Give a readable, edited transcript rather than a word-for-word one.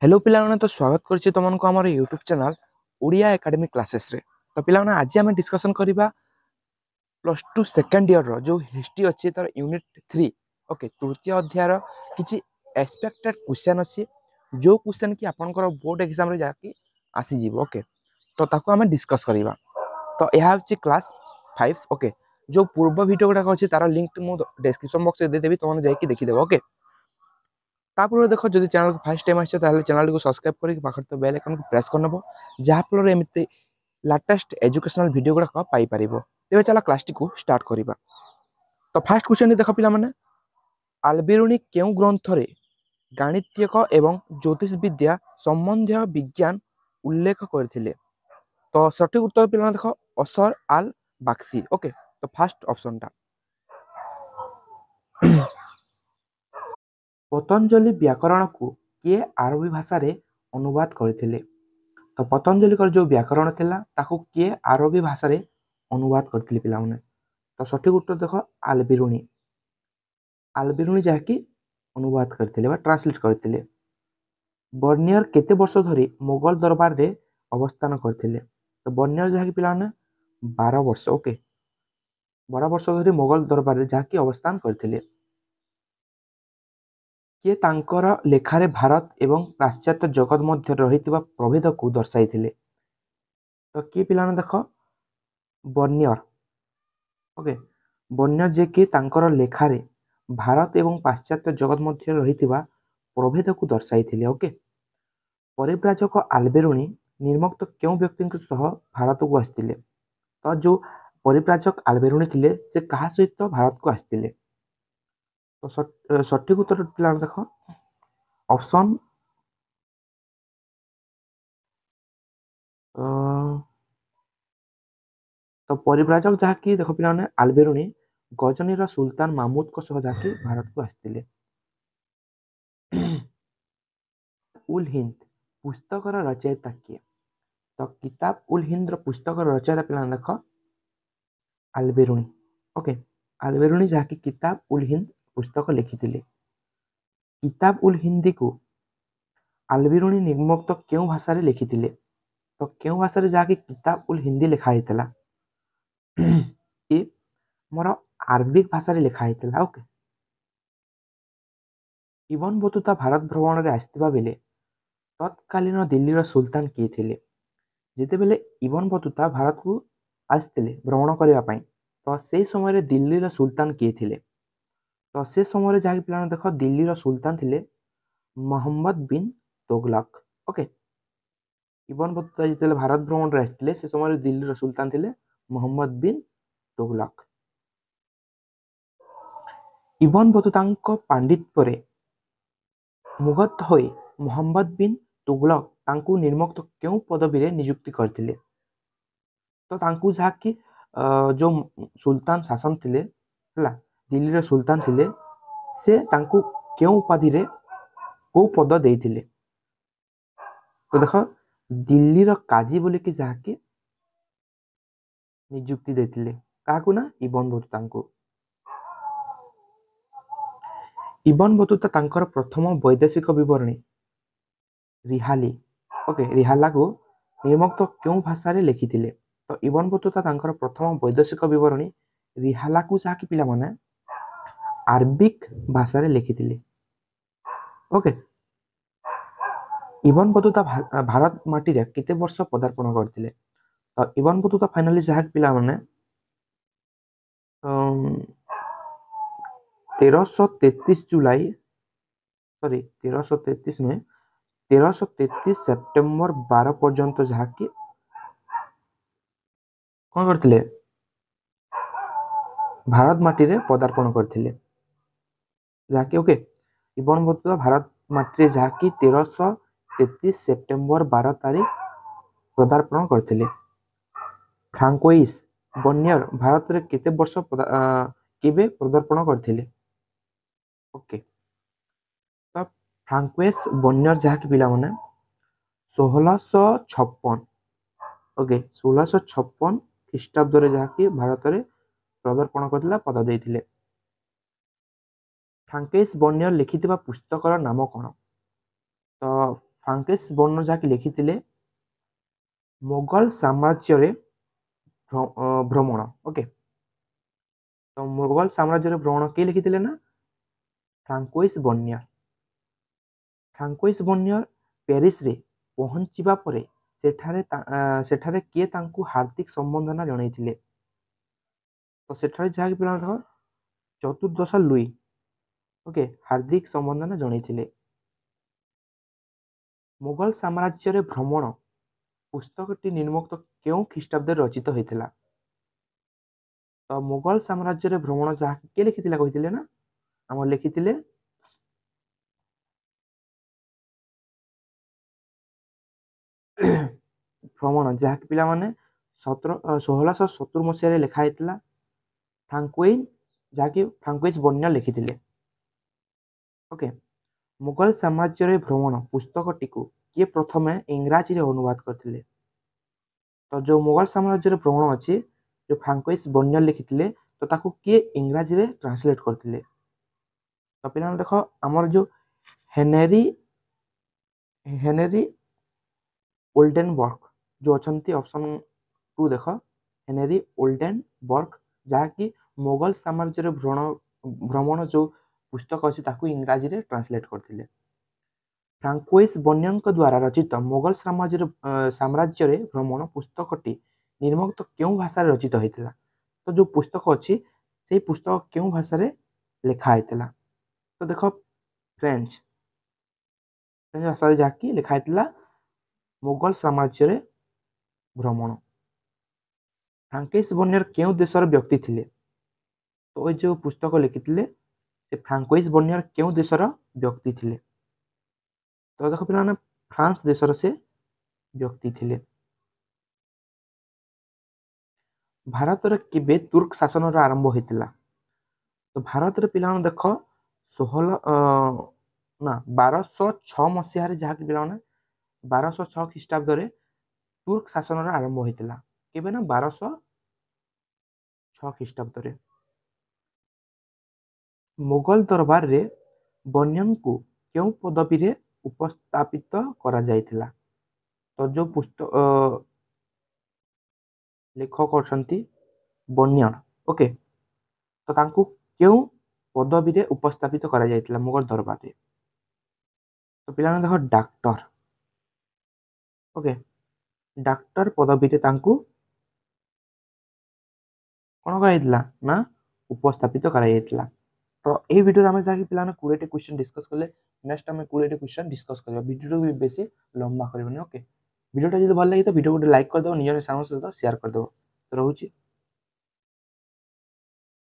Hello पिलाने तो स्वागत करछि तुमको हमर YouTube channel Odia academy classes रे। तो पिलाने आज आम डिस्कशन करबा प्लस टू सेकंड ईयर रो जो हिस्ट्री अच्छी तर यूनिट 3 ओके तृतीय अध्याय रो किछि एक्सपेक्टेड क्वेश्चन अच्छी जो क्वेश्चन की आपनकर बोर्ड एग्जाम रे जाकी आसी जीवो ओके। तो ताको हम डिस्कस करबा। तो यह होछि क्लास 5 ओके। जो पूर्व वीडियो गुडा अछि तार लिंक मु डिस्क्रिप्शन बॉक्स रे दे देबी तुमने जाकी देखि देबो ओके। तापर देख जब चैनल को फर्स्ट टाइम आछे ताले चैनल को सब्सक्राइब करके पाखर तो बेल आइकन को प्रेस कर नबो जहा फल रे एमिते लेटेस्ट एजुकेशनल वीडियो गुडा पाई परिबो। तेबे चला क्लास टी को स्टार्ट करिबा। तो फर्स्ट क्वेश्चन देख पिला माने आल्बेरुनी केउ ग्रंथ रे गणितीयक एवं ज्योतिष विद्या संबंधी विज्ञान उल्लेख करथिले। तो सठिक उत्तर पिला देख असर आल बाक्सी ओके। तो फर्स्ट ऑप्शन टा पतंजलि व्याकरण को किए आरबी भाषा रे अनुवाद करथिले। तो पतंजलि जो व्याकरण थिला ताको किए आरबी भाषा रे अनुवाद करथिले पिला माने। तो सठिक उत्तर देख आल्बेरुनी आल्बेरुनी जाकी अनुवाद करथिले बा ट्रांसलेट करथिले। बर्नियर केते वर्ष धरि मुगल दरबार रे अवस्थान करथिले। तो बर्नियर जाकी पिला माने 12 वर्ष ओके 12 वर्ष धरि मुगल दरबार रे जाकी अवस्थान करथिले। किए तांकर लेखारे भारत एवं पाश्चात्य जगत मध्य रहितबा प्रभेद को दर्शाइथिले। तो किए पिला माने देख बर्नियर ओके बर्नियर जे कि तांकर लेखारे भारत एवं पाश्चात्य जगत मध्य रहितबा प्रभेद को दर्शाइथिले ओके। परिव्राजक आल्बेरुनी निर्मुक्त केउ व्यक्ति सह भारत को आस्तिले। तो जो परिव्राजक आल्बेरुनी थिले से कहा सहित भारत को आस्तिले। तो सठिक उत्तर पिला देख ऑप्शन तो परिव्राजक जहाँकि देख पिला आल्बेरुनी गजनी सुल्तान मामूद को सह जाके भारत को आस्तिले। उल हिंद पुस्तक रचयिता किए। तो किताब उल हिंद पुस्तक रचयिता पिला देख आल्बेरुनी ओके आल्बेरुनी जहाँकि किताब उल हिंद पुस्तक लिखिथिले। किताब उल हिंदी को आल्बेरुनी निर्मुक्त केउ भाषा रे लिखिथिले। तो केउ भाषा रे जाके किताब उल हिंदी लिखा हेतला ए मोर अरबिक भाषा रे लिखा हेतला ओके। इबन बतुता भारत भ्रमण रे आस्तिबा बेले तत्कालीन दिल्ली सुल्तान किए थिले। जेते बेले इबन बतुता भारत को आस्तिले भ्रमण करबा पई तो से समय रे दिल्ली सुल्तान किए थिले। तो से समय रे जाके पिला देख दिल्ली सुल्तान थिले मोहम्मद बिन तुगलक ओके। इबन बतुता जेते भारत भ्रमण रे आस्तिले से समय रे दिल्ली सुल्तान थिले मोहम्मद बिन तुगलक। इबन बतुतांको पांडित परे मुगत होई मोहम्मद बिन तुगलक तांकू निर्मुक्त केउ पदवी रे नियुक्ति करथिले। तो तांकू जाकी जो सुल्तान शासन थिले हला दिल्ली रे सुल्तान थिले से तांकू केउ उपाधि रे को पद देइथिले। तो देख दिल्ली रो काजी बोली कि जाकी नियुक्ति देथिले काकू ना इबन बतुतांकू। इबन बतुता तांकर प्रथम वैदेशिक विवरणी रिहाली ओके रिहाला को निर्मुक्त केउ भाषा रे लिखिथिले। तो इबन बतुता तांकर प्रथम वैदेशिक विवरणी रिहाला को जाकी पिला माने अरबिक भाषा रे लिखिथिले ओके। इबन बतुता भारत माटी रे केते वर्ष पदार्पण करथिले। तो इबन बतुता फाइनली जाकी पिला माने 1333 जुलाई सॉरी 1333 नुहे 1333 सेप्टेम्बर 12 पर्यंत जाकी कौन करथिले भारत माटी रे पदार्पण करथिले जाकी ओके। इबन बतुता भारत माटी रे जाकी 1333 सेप्टेम्बर 12 तारीख पदार्पण करथिले। फ्रांकोइस बर्नियर भारत रे केते वर्ष केबे पदार्पण करथिले ओके। तो फ्रांकोइस बर्नियर जाकी पिला माने 1656 ओके 1656 ख्रीष्टाब्द रे जाकी भारत रे पदार्पण करथिला पद देइथिले। फ्रांकोइस बर्नियर लिखिथिबा पुस्तकर नाम कोन। तो ଫ୍ରାଙ୍କୋଇସ୍ ବର୍ଣ୍ଣର ଯାହାକି ଲେଖିଥିଲେ ମୋଗଲ ସାମ୍ରାଜ୍ୟରେ ଭ୍ରମଣ। ଓକେ, ତ ମୋଗଲ ସାମ୍ରାଜ୍ୟରେ ଭ୍ରମଣ କିଏ ଲେଖିଥିଲେ ନା ଫ୍ରାଙ୍କୋଇସ୍ ବର୍ଣ୍ଣର। ଫ୍ରାଙ୍କୋଇସ୍ ବର୍ଣ୍ଣର ପ୍ୟାରିସରେ ପହଞ୍ଚିବା ପରେ ସେଠାରେ କିଏ ତାଙ୍କୁ ହାର୍ଦ୍ଦିକ ସମ୍ବର୍ଦ୍ଧନା ଜଣାଇଥିଲେ? ତ ସେଠାରେ ଯାହାକି ପିଲାମାନେ ଦେଖ ଚତୁର୍ଦ୍ଦଶ ଲୁଇ ଓକେ ହାର୍ଦ୍ଦିକ ସମ୍ବର୍ଦ୍ଧନା ଜଣାଇଥିଲେ। ମୋଗଲ ସାମ୍ରାଜ୍ୟରେ ଭ୍ରମଣ ପୁସ୍ତକଟି ନିର୍ମୁକ୍ତ କେଉଁ ଖ୍ରୀଷ୍ଟାବ୍ଦରେ ରଚିତ ହୋଇଥିଲା? ତ ମୋଗଲ ସାମ୍ରାଜ୍ୟରେ ଭ୍ରମଣ ଯାହାକି କିଏ ଲେଖିଥିଲା କହିଥିଲେ ନା ଆମର ଲେଖିଥିଲେ ଭ୍ରମଣ ଯାହାକି ପିଲାମାନେ 1670 ମସିହାରେ ଲେଖା ହେଇଥିଲା। ଫ୍ରାଙ୍କୋଇସ୍ ବର୍ଣ୍ଣର ଲେଖିଥିଲେ। ଓକେ, ମୋଗଲ ସାମ୍ରାଜ୍ୟରେ ଭ୍ରମଣ ପୁସ୍ତକଟିକୁ କିଏ ପ୍ରଥମେ ଇଂରାଜୀରେ ଅନୁବାଦ କରିଥିଲେ? ତ ଯୋଉ ମୋଗଲ ସାମ୍ରାଜ୍ୟରେ ଭ୍ରମଣ ଅଛି ଯୋଉ ଫ୍ରାଙ୍କୋଇସ୍ ବର୍ଣ୍ଣର ଲିଖିଥିଲେ ତ ତାକୁ କିଏ ଇଂରାଜୀରେ ଟ୍ରାନ୍ସଲେଟ୍ କରିଥିଲେ? ତ ପିଲାମାନେ ଦେଖ ଆମର ଯୋଉ ହେନେରୀ ଓଲ୍ଡେନବର୍ଗ ଯୋଉ ଅଛନ୍ତି ଅପସନ୍ 2 ଦେଖ ହେନେରୀ ଓଲ୍ଡେନବର୍ଗ ଯାହାକି ମୋଗଲ ସାମ୍ରାଜ୍ୟରେ ଭ୍ରମଣ ଯୋଉ ପୁସ୍ତକ ଅଛି ତାକୁ ଇଂରାଜୀରେ ଟ୍ରାନ୍ସଲେଟ୍ କରିଥିଲେ। ଫ୍ରାଙ୍କୋଇସ୍ ବର୍ଣ୍ଣରଙ୍କ ଦ୍ୱାରା ରଚିତ ମୋଗଲ ସାମ୍ରାଜ୍ୟରେ ଭ୍ରମଣ ପୁସ୍ତକଟି ନିର୍ମୁକ୍ତ କେଉଁ ଭାଷାରେ ରଚିତ ହୋଇଥିଲା? ତ ଯୋଉ ପୁସ୍ତକ ଅଛି ସେଇ ପୁସ୍ତକ କେଉଁ ଭାଷାରେ ଲେଖା ହେଇଥିଲା? ତ ଦେଖ ଫ୍ରେଞ୍ଚ ଭାଷାରେ ଯାହାକି ଲେଖା ହେଇଥିଲା ମୋଗଲ ସାମ୍ରାଜ୍ୟରେ ଭ୍ରମଣ। ଫ୍ରାଙ୍କୋଇସ୍ ବର୍ଣ୍ଣର କେଉଁ ଦେଶର ବ୍ୟକ୍ତି ଥିଲେ? ତ ଏ ଯୋଉ ପୁସ୍ତକ ଲେଖିଥିଲେ ସେ ଫ୍ରାଙ୍କୋଇସ୍ ବର୍ଣ୍ଣର କେଉଁ ଦେଶର ବ୍ୟକ୍ତି ଥିଲେ? ତ ଦେଖ ପିଲାମାନେ ଫ୍ରାନ୍ସ ଦେଶର ସେ ବ୍ୟକ୍ତି ଥିଲେ। ଭାରତରେ କେବେ ତୁର୍କ ଶାସନର ଆରମ୍ଭ ହୋଇଥିଲା? ତ ଭାରତରେ ପିଲାମାନେ ଦେଖ 1206 ମସିହାରେ ଯାହାକି ପିଲାମାନେ 1206 ଖ୍ରୀଷ୍ଟାବ୍ଦରେ ତୁର୍କ ଶାସନର ଆରମ୍ଭ ହୋଇଥିଲା। କେବେ ନା 1206 ଖ୍ରୀଷ୍ଟାବ୍ଦରେ। ମୋଗଲ ଦରବାରରେ ବର୍ଣ୍ଣଙ୍କୁ କେଉଁ ପଦବୀରେ ଉପସ୍ଥାପିତ କରାଯାଇଥିଲା? ତ ଯୋଉ ଲେଖକ ଅଛନ୍ତି ବର୍ଣ୍ଣ ଓକେ ତ ତାଙ୍କୁ କେଉଁ ପଦବୀରେ ଉପସ୍ଥାପିତ କରାଯାଇଥିଲା ମୋଗଲ ଦରବାରରେ? ତ ପିଲାମାନେ ଦେଖ ଡାକ୍ତର ଓକେ ଡାକ୍ତର ପଦବୀରେ ତାଙ୍କୁ କ'ଣ କରାଯାଇଥିଲା ନା ଉପସ୍ଥାପିତ କରାଯାଇଥିଲା। ତ এই ভিডিওରେ ଆମେ ଯାହାକି ପିଲାମାନେ 20ଟି କ୍ୱେଶ୍ଚନ ଡିସ୍କସ୍ କଲେ ନେକ୍ସଟ ଆମେ 20ଟି କ୍ୱେଶ୍ଚନ ଡିସ୍କସ୍ କରିବା। ଭିଡ଼ିଓକୁ ବି ବେଶୀ ଲମ୍ବା କରିବନି। ଓକେ ଭିଡ଼ିଓଟା ଯଦି ଭଲ ଲାଗେ ତ ଭିଡ଼ିଓକୁ ଗୋଟେ ଲାଇକ୍ କରିଦେବ, ନିଜର ସାଙ୍ଗ ସହିତ ସେୟାର କରିଦେବ। ରହୁଛି।